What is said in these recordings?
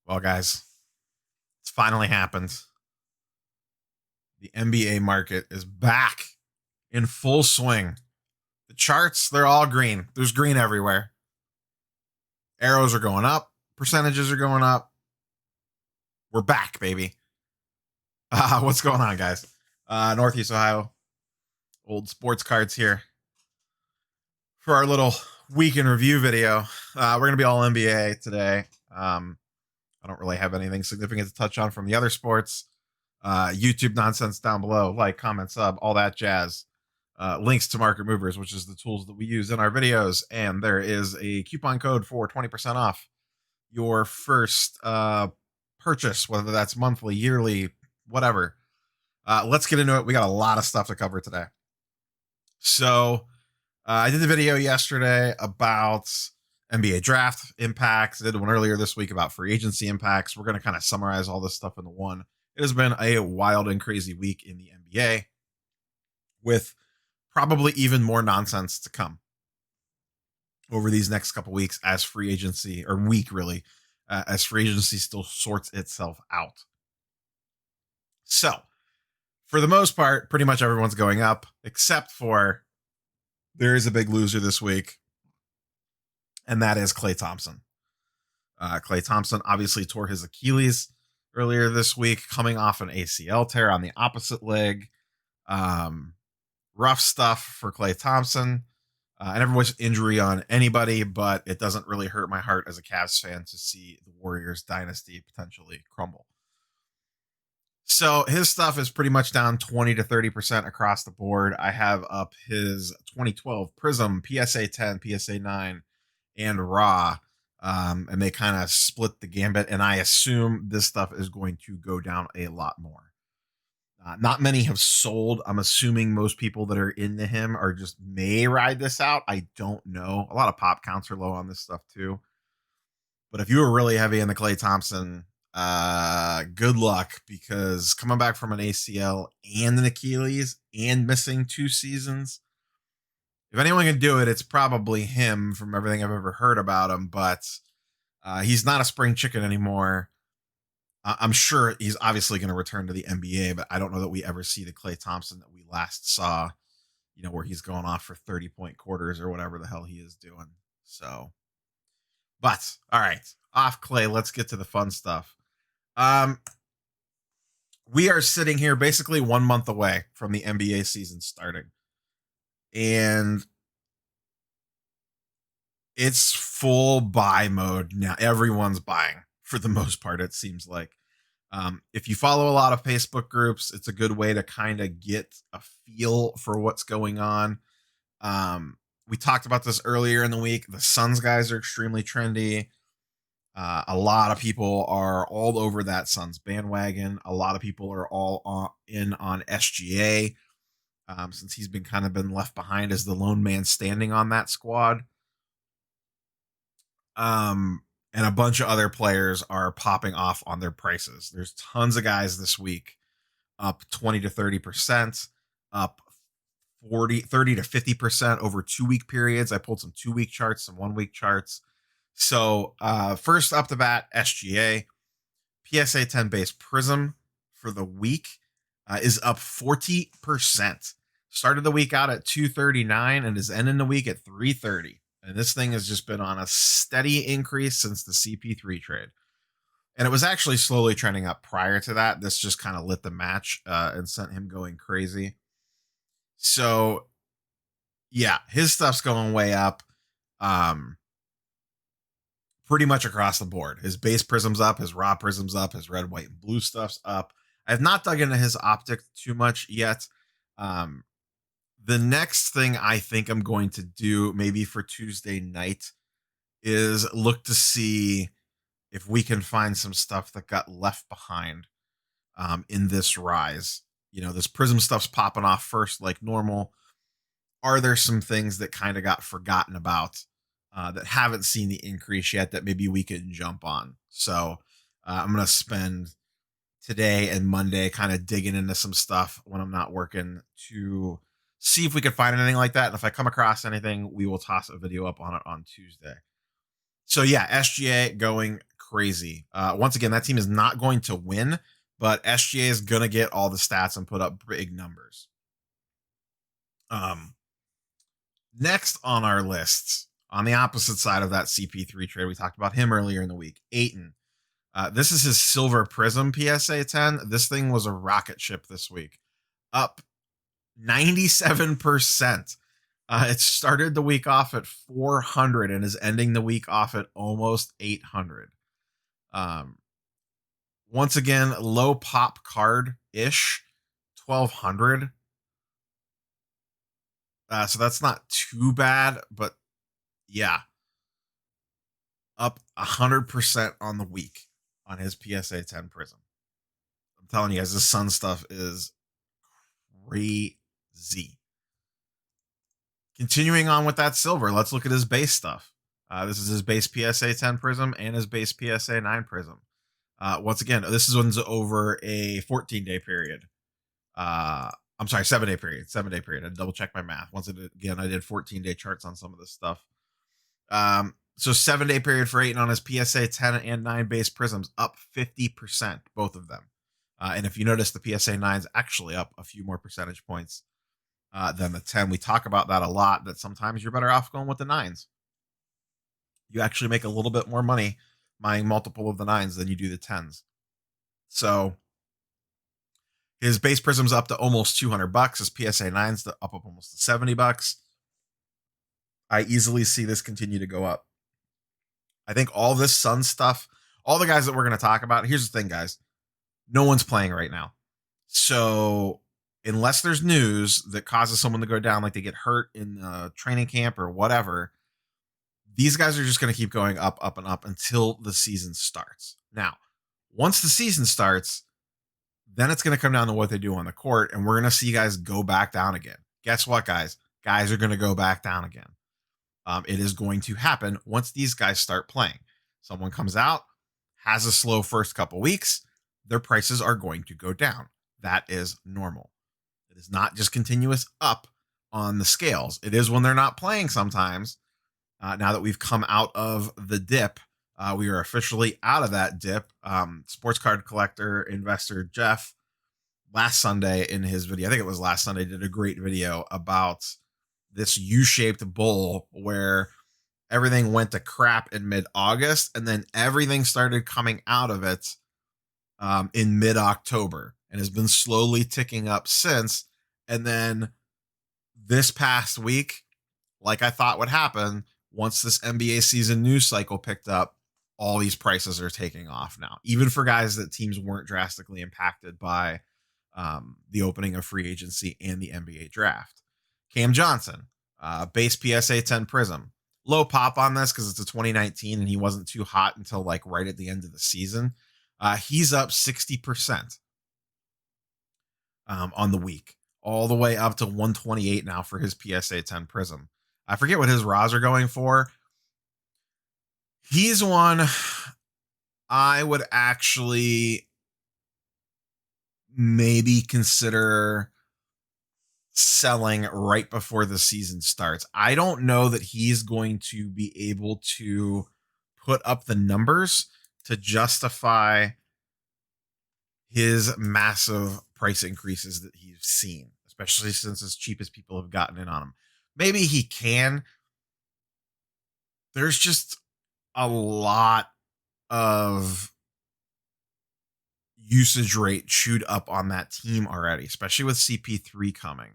Well, guys, it's finally happened. The NBA market is back in full swing. The charts, they're all green. There's green everywhere. Arrows are going up, percentages are going up. We're back, baby. What's going on, guys? Northeast Ohio, old sports cards here for our little week in review video. We're going to be all NBA today. I don't really have anything significant to touch on from the other sports. YouTube nonsense down below, like, comment, sub, all that jazz. Links to Market Movers, which is the tools that we use in our videos. And there is a coupon code for 20% off your first purchase, whether that's monthly, yearly, whatever. Let's get into it. We got a lot of stuff to cover today. So I did the video yesterday about NBA draft impacts. I did one earlier this week about free agency impacts. We're going to kind of summarize all this stuff into one. It has been a wild and crazy week in the NBA with probably even more nonsense to come over these next couple weeks as free agency, or week really, as free agency still sorts itself out. So for the most part, pretty much everyone's going up, except for there is a big loser this week, and that is Klay Thompson. Klay Thompson obviously tore his Achilles earlier this week, coming off an ACL tear on the opposite leg. Rough stuff for Klay Thompson. I never wish injury on anybody, but it doesn't really hurt my heart as a Cavs fan to see the Warriors dynasty potentially crumble. So his stuff is pretty much down 20 to 30% across the board. I have up his 2012 Prism, PSA 10, PSA 9, and Raw. And they kind of split the gambit. And I assume this stuff is going to go down a lot more. Not many have sold. I'm assuming most people that are into him are just may ride this out. I don't know. A lot of pop counts are low on this stuff too. But if you were really heavy in the Klay Thompson, good luck, because coming back from an ACL and an Achilles and missing 2 seasons, if anyone can do it, it's probably him from everything I've ever heard about him. But he's not a spring chicken anymore. I'm sure he's obviously going to return to the NBA, but I don't know that we ever see the Klay Thompson that we last saw, where he's going off for 30-point quarters or whatever the hell he is doing. So, but all right, off Klay, let's get to the fun stuff. We are sitting here basically 1 month away from the NBA season starting, and it's full buy mode now. Everyone's buying for the most part, it seems like. If you follow a lot of Facebook groups, it's a good way to kind of get a feel for what's going on. We talked about this earlier in the week. The Suns guys are extremely trendy. A lot of people are all over that Suns bandwagon. A lot of people are all in on SGA, since he's been left behind as the lone man standing on that squad. And a bunch of other players are popping off on their prices. There's tons of guys this week up 20 to 30%, up 30 to 50% over 2-week periods. I pulled some 2-week charts, some 1-week charts. So first up the bat, SGA, PSA 10 base Prism for the week is up 40%. Started the week out at 239 and is ending the week at 330. And this thing has just been on a steady increase since the CP3 trade. And it was actually slowly trending up prior to that. This just kind of lit the match and sent him going crazy. So, yeah, his stuff's going way up pretty much across the board. His base Prism's up, his raw Prism's up, his red, white, and blue stuff's up. I have not dug into his optic too much yet. The next thing I think I'm going to do, maybe for Tuesday night, is look to see if we can find some stuff that got left behind in this rise. This Prism stuff's popping off first like normal. Are there some things that kind of got forgotten about that haven't seen the increase yet that maybe we can jump on? So I'm going to spend today and Monday kind of digging into some stuff when I'm not working to see if we could find anything like that. And if I come across anything, we will toss a video up on it on Tuesday. So yeah, SGA going crazy. Once again, that team is not going to win, but SGA is going to get all the stats and put up big numbers. Next on our lists, on the opposite side of that CP3 trade, we talked about him earlier in the week, Ayton. This is his Silver Prism PSA 10. This thing was a rocket ship this week, up 97%. It started the week off at 400 and is ending the week off at almost 800. Once again, low pop card ish, 1200. So that's not too bad, but yeah, up 100% on the week on his PSA 10 Prism. I'm telling you guys, this Sun stuff is crazy. Continuing on with that silver, let's look at his base stuff. This is his base PSA 10 Prism and his base PSA 9 Prism. Once again, this is one's over a 14-day period. I'm sorry, 7-day period. 7-day period. I double check my math. Once again, I did 14-day charts on some of this stuff. So 7-day period for Ayton on his PSA 10 and 9 base Prisms, up 50%, both of them. And if you notice, the PSA 9 is actually up a few more percentage points than the 10. We talk about that a lot, that sometimes you're better off going with the 9s. You actually make a little bit more money buying multiple of the 9s than you do the 10s. So his base Prism's up to almost $200. His PSA 9's up almost to $70. I easily see this continue to go up. I think all this Sun stuff, all the guys that we're going to talk about, here's the thing, guys. No one's playing right now. So unless there's news that causes someone to go down, like they get hurt in the training camp or whatever, these guys are just going to keep going up, up, and up until the season starts. Now, once the season starts, then it's going to come down to what they do on the court, and we're going to see guys go back down again. Guess what, guys? Guys are going to go back down again. It is going to happen once these guys start playing. Someone comes out, has a slow first couple weeks, their prices are going to go down. That is normal. It is not just continuous up on the scales. It is when they're not playing sometimes. Now that we've come out of the dip, we are officially out of that dip. Sports card collector investor Jeff last Sunday in his video, I think it was last Sunday, did a great video about this U-shaped bull where everything went to crap in mid-August and then everything started coming out of it in mid-October and has been slowly ticking up since. And then this past week, like I thought would happen, once this NBA season news cycle picked up, all these prices are taking off now, even for guys that teams weren't drastically impacted by the opening of free agency and the NBA draft. Cam Johnson, base PSA 10 Prism. Low pop on this because it's a 2019 and he wasn't too hot until like right at the end of the season. He's up 60% on the week, all the way up to 128 now for his PSA 10 Prism. I forget what his RAWs are going for. He's one I would actually maybe consider selling right before the season starts. I don't know that he's going to be able to put up the numbers to justify his massive price increases that he's seen, especially since as cheap as people have gotten in on him. Maybe he can. There's just a lot of usage rate chewed up on that team already, especially with CP3 coming.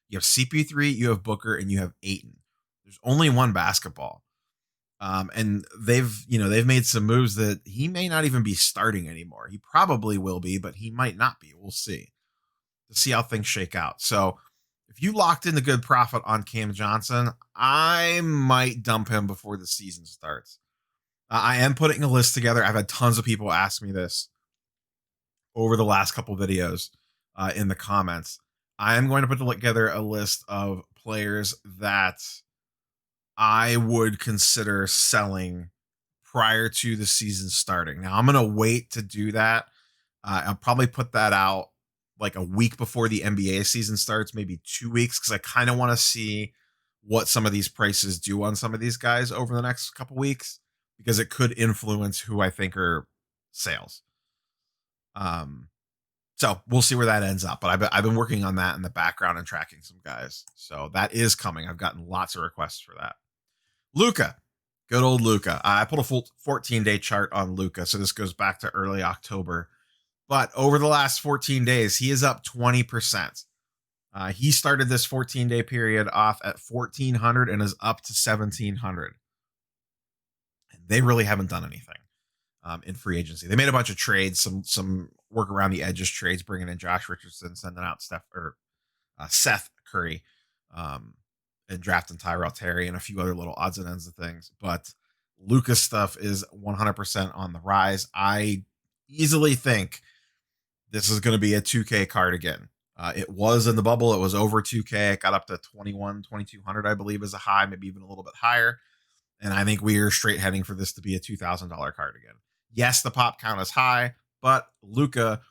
You have CP3, you have Booker, and you have Ayton. There's only one basketball. And they've made some moves that he may not even be starting anymore. He probably will be, but he might not be. We'll see. To see how things shake out. So if you locked in the good profit on Cam Johnson, I might dump him before the season starts. I am putting a list together. I've had tons of people ask me this over the last couple videos in the comments. I am going to put together a list of players that I would consider selling prior to the season starting. Now, I'm going to wait to do that. I'll probably put that out like a week before the NBA season starts, maybe 2 weeks, because I kind of want to see what some of these prices do on some of these guys over the next couple weeks because it could influence who I think are sales. So we'll see where that ends up. But I've been working on that in the background and tracking some guys. So that is coming. I've gotten lots of requests for that. Luka, good old Luka. I put a full 14-day chart on Luka. So this goes back to early October. But over the last 14 days, he is up 20%. He started this 14-day period off at 1,400 and is up to 1,700. And they really haven't done anything in free agency. They made a bunch of trades, some work around the edges trades, bringing in Josh Richardson, sending out Seth Curry, and drafting Tyrell Terry and a few other little odds and ends of things. But Luka's stuff is 100% on the rise. I easily think this is going to be a 2K card again. It was in the bubble. It was over 2K. It got up to 2,200, I believe, as a high, maybe even a little bit higher. And I think we are straight heading for this to be a $2,000 card again. Yes, the pop count is high, but Luka,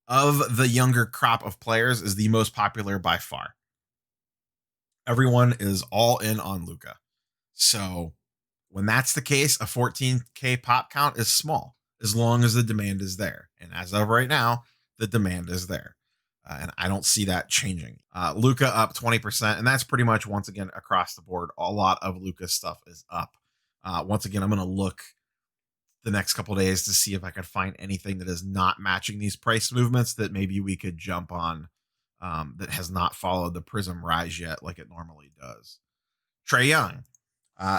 of the younger crop of players, is the most popular by far. Everyone is all in on Luka. So when that's the case, a 14K pop count is small as long as the demand is there. And as of right now, the demand is there. And I don't see that changing. Luka up 20%. And that's pretty much, once again, across the board. A lot of Luka's stuff is up. Once again, I'm going to look the next couple of days to see if I could find anything that is not matching these price movements that maybe we could jump on, that has not followed the Prism rise yet like it normally does. Trae Young.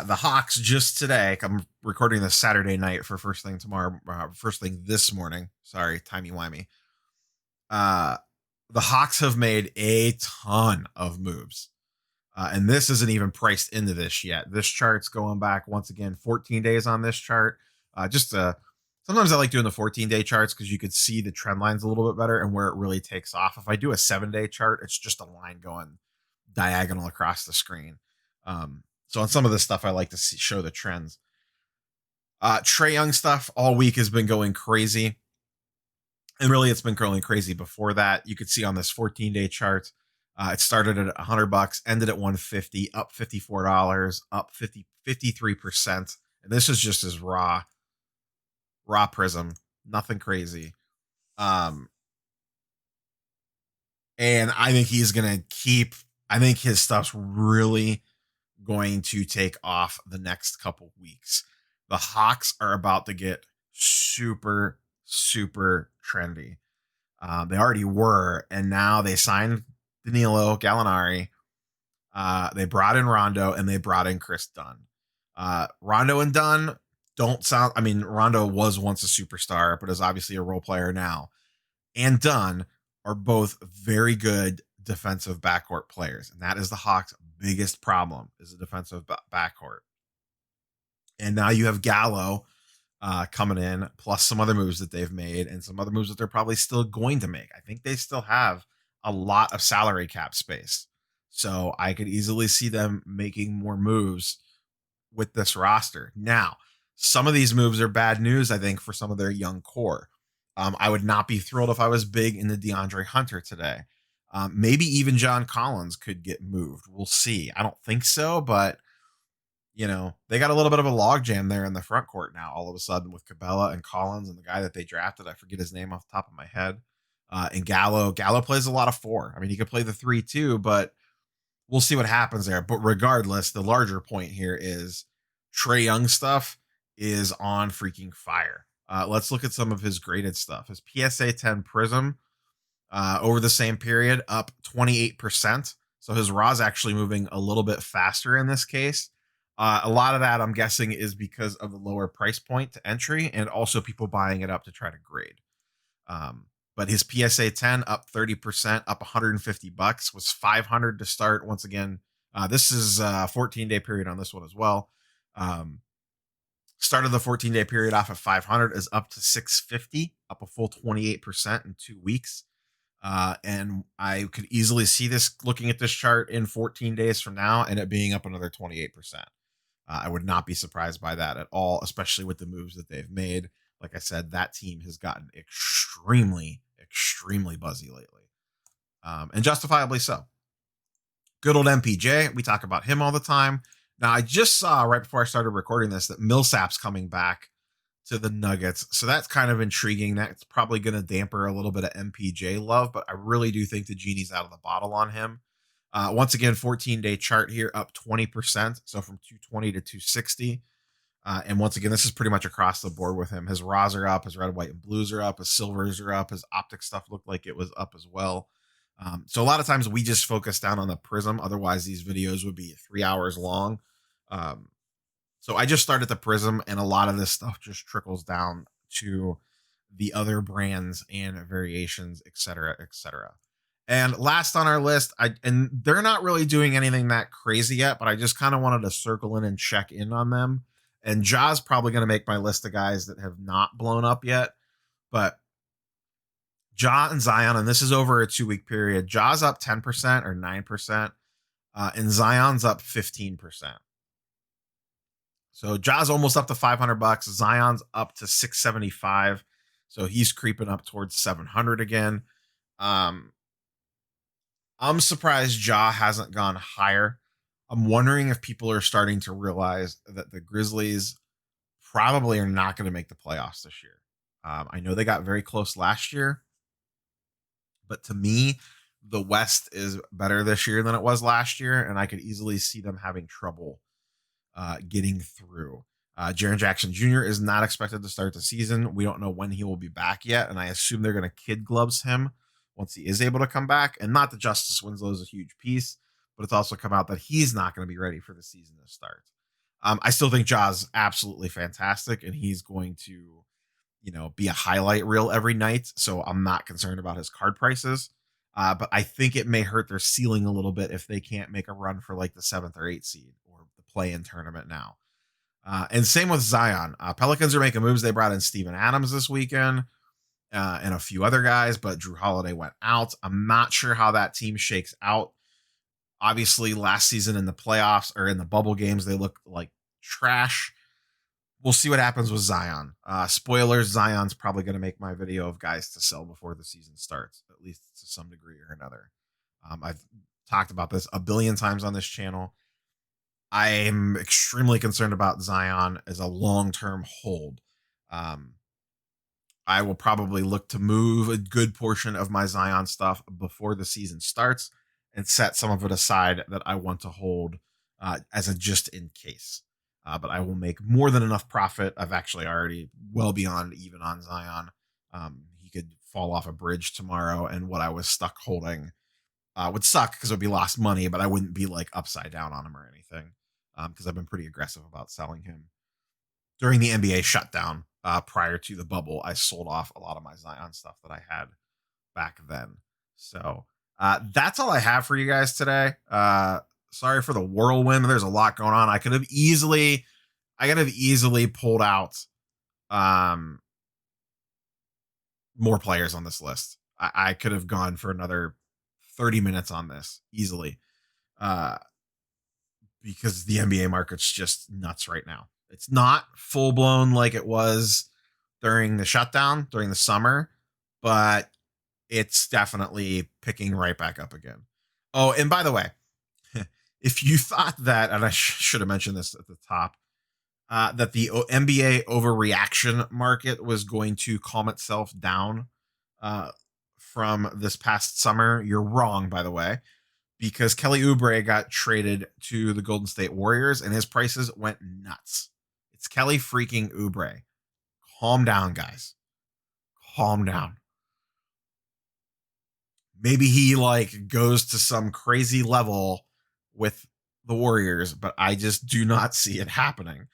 The Hawks just today, I'm recording this Saturday night for first thing this morning. Sorry, timey-wimey. The Hawks have made a ton of moves. And this isn't even priced into this yet. This chart's going back, once again, 14 days on this chart. Sometimes I like doing the 14-day charts because you could see the trend lines a little bit better and where it really takes off. If I do a 7-day chart, it's just a line going diagonal across the screen. So on some of this stuff, I like to show the trends. Trae Young stuff all week has been going crazy. And really, it's been going crazy before that. You could see on this 14-day chart, it started at $100, ended at $150, up $54, up 53%. And this is just his raw Prism, nothing crazy. And I think he's going to I think his stuff's really going to take off the next couple weeks. The Hawks are about to get super, super trendy. They already were, and now they signed Danilo Gallinari. They brought in Rondo, and they brought in Chris Dunn. Rondo and Dunn Rondo was once a superstar, but is obviously a role player now. And Dunn are both very good defensive backcourt players, and that is the Hawks' biggest problem, is the defensive backcourt. And now you have Gallo coming in, plus some other moves that they've made and some other moves that they're probably still going to make. I think they still have a lot of salary cap space. So I could easily see them making more moves with this roster. Now, some of these moves are bad news, I think, for some of their young core. I would not be thrilled if I was big into DeAndre Hunter today. Maybe even John Collins could get moved. We'll see. I don't think so, but they got a little bit of a logjam there in the front court now, all of a sudden, with Cabela and Collins and the guy that they drafted. I forget his name off the top of my head. And Gallo plays a lot of 4. I mean, he could play the 3 too, but we'll see what happens there. But regardless, the larger point here is Trae Young stuff is on freaking fire. Let's look at some of his graded stuff. His PSA 10 Prism over the same period, up 28%. So his raw is actually moving a little bit faster in this case. A lot of that, I'm guessing, is because of the lower price point to entry and also people buying it up to try to grade. But his PSA 10 up 30%, up $150, was $500 to start. Once again, this is a 14-day period on this one as well. Started the 14-day period off at $500, is up to $650, up a full 28% in 2 weeks. And I could easily see this, looking at this chart in 14 days from now, and it being up another 28%. I would not be surprised by that at all, especially with the moves that they've made. Like I said, that team has gotten extremely, extremely buzzy lately. And justifiably so. Good old MPJ. We talk about him all the time. Now, I just saw right before I started recording this that Millsap's coming back to the Nuggets. So that's kind of intriguing. That's probably going to damper a little bit of MPJ love, but I really do think the genie's out of the bottle on him. Once again, 14-day chart here, up 20%. So from 220 to 260. And once again, this is pretty much across the board with him. His raws are up, his red, white, and blues are up, his silvers are up, his optic stuff looked like it was up as well. So a lot of times we just focus down on the prism. Otherwise, these videos would be 3 hours long. Um, so I just started the prism, and a lot of this stuff just trickles down to the other brands and variations, et cetera, et cetera. And last on our list, and they're not really doing anything that crazy yet, but I just kind of wanted to circle in and check in on them. And Ja's probably going to make my list of guys that have not blown up yet. But Ja and Zion, and this is over a 2-week period. Ja's up 10% or 9%, and Zion's up 15%. So Ja's almost up to $500. Zion's up to 675. So he's creeping up towards 700 again. I'm surprised Ja hasn't gone higher. I'm wondering if people are starting to realize that the Grizzlies probably are not going to make the playoffs this year. I know they got very close last year, but to me, the West is better this year than it was last year, and I could easily see them having trouble getting through. Jaren Jackson Jr. is not expected to start the season. We don't know when he will be back yet, and I assume they're going to kid gloves him once he is able to come back. And not that Justice Winslow is a huge piece, but it's also come out that he's not going to be ready for the season to start. I still think Ja's absolutely fantastic, and he's going to, be a highlight reel every night. So I'm not concerned about his card prices. But I think it may hurt their ceiling a little bit if they can't make a run for like the 7th or 8th seed or the play-in tournament now. And same with Zion. Pelicans are making moves. They brought in Steven Adams this weekend and a few other guys, but Drew Holiday went out. I'm not sure how that team shakes out. Obviously, last season in the playoffs or in the bubble games, they looked like trash. We'll see what happens with Zion. Spoilers, Zion's probably going to make my video of guys to sell before the season starts, at least to some degree or another. I've talked about this a billion times on this channel. I'm extremely concerned about Zion as a long-term hold. I will probably look to move a good portion of my Zion stuff before the season starts and set some of it aside that I want to hold as a just in case. But I will make more than enough profit. I've actually already well beyond even on Zion. He could fall off a bridge tomorrow, and what I was stuck holding would suck because it would be lost money, but I wouldn't be like upside down on him or anything because I've been pretty aggressive about selling him. During the NBA shutdown prior to the bubble, I sold off a lot of my Zion stuff that I had back then. So that's all I have for you guys today. Sorry for the whirlwind. There's a lot going on. I could have easily pulled out more players on this list. I could have gone for another 30 minutes on this easily because the NBA market's just nuts right now. It's not full blown like it was during the shutdown, during the summer, but it's definitely picking right back up again. Oh, and by the way, if you thought that, and I should have mentioned this at the top, that the NBA overreaction market was going to calm itself down from this past summer, you're wrong, by the way, because Kelly Oubre got traded to the Golden State Warriors and his prices went nuts. It's Kelly freaking Oubre. Calm down, guys. Calm down. Maybe he like goes to some crazy level with the Warriors, but I just do not see it happening.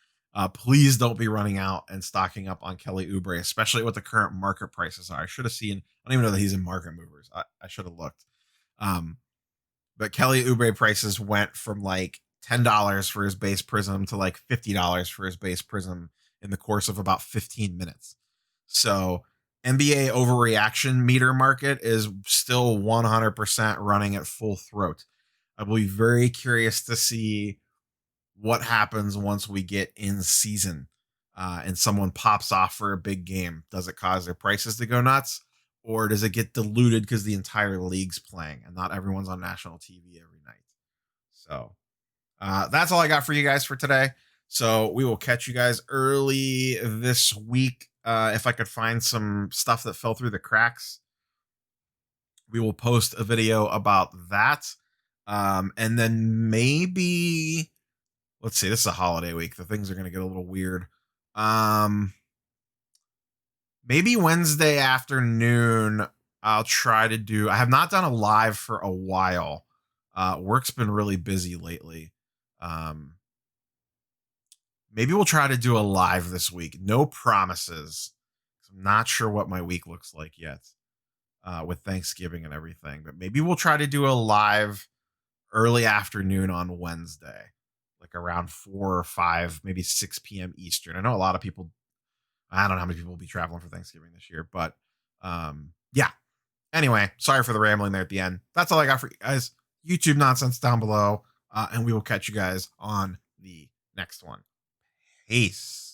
Please don't be running out and stocking up on Kelly Oubre, especially what the current market prices are. I should have seen. I don't even know that he's in Market Movers. I should have looked. But Kelly Oubre prices went from like $10 for his base prism to like $50 for his base prism in the course of about 15 minutes. So NBA overreaction meter market is still 100% running at full throat. I will be very curious to see what happens once we get in season and someone pops off for a big game. Does it cause their prices to go nuts, or does it get diluted because the entire league's playing and not everyone's on national TV every night? So That's all I got for you guys for today. So we will catch you guys early this week. If I could find some stuff that fell through the cracks, we will post a video about that. And then maybe, let's see, this is a holiday week. The things are going to get a little weird. Maybe Wednesday afternoon, I'll try to do. I have not done a live for a while. Work's been really busy lately. Maybe we'll try to do a live this week. No promises. I'm not sure what my week looks like yet with Thanksgiving and everything, but maybe we'll try to do a live early afternoon on Wednesday, like around 4 or 5, maybe 6 p.m. Eastern. I know a lot of people, I don't know how many people will be traveling for Thanksgiving this year, but yeah. Anyway, sorry for the rambling there at the end. That's all I got for you guys. YouTube nonsense down below, and we will catch you guys on the next one. Peace.